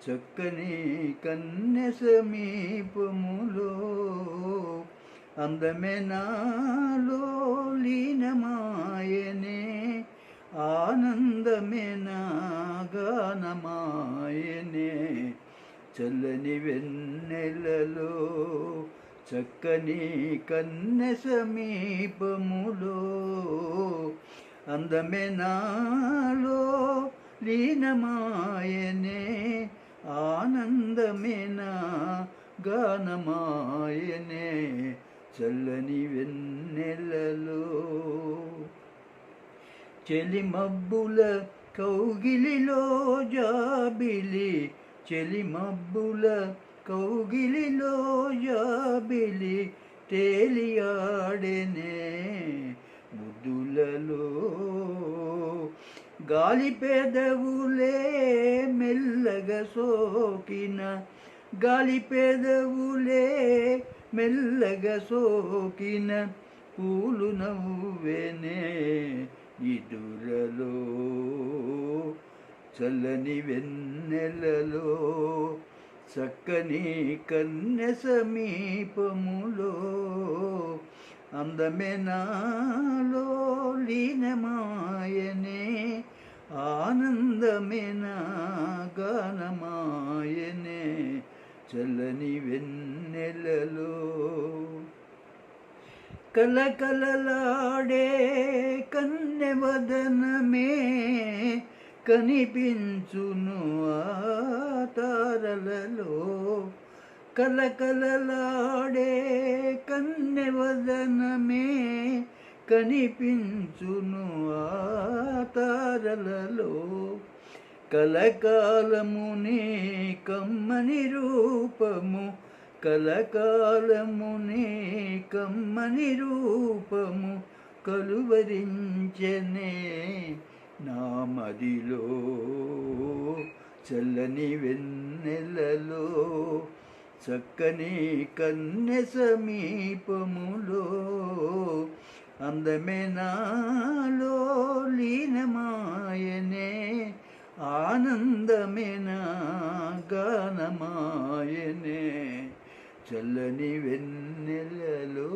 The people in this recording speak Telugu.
చక్కని కన్నె సమీపములో అందమే నాలో లీనమాయనే ఆనందమే నా గానమాయనే చల్లని వెన్నెలలో చక్కని కన్నె సమీపములో అందమే నాలో లీనమాయనే ఆనందమే నా గానమాయనే చల్లని వెన్నెలలో చెలిమబ్బుల కౌగిలిలో జాబిలి చెలిమబ్బుల కౌగిలిలో జాబిలి తేలియాడెనే ముద్దులలో గాలి పెదవులే మెల్లగా సోకిన గాలి పెదవులే మెల్లగా సోకిన పూలు నవ్వేనే ఇదురలో చల్లని వెన్నెలలో చక్కని కన్నె సమీపములో అందమే నాలో లీనమాయనే ఆనందమే నా గానమాయనే చల్లని వెన్నెలలో కలకలలాడే కన్నెవదనమే కనిపించును ఆ తారలలో కలకలలాడే కన్నెవదనమే కనిపించును ఆ తారలలో కలకాలముని కమ్మని రూపము కలకాలముని కమ్మని రూపము కలువరించెనే నా మదిలో చల్లని వెన్నెలలో చక్కని కన్నె సమీపములో అందమే నాలో లీనమాయనే ఆనందమే నా గానమాయనే చల్లని వెన్నెలలో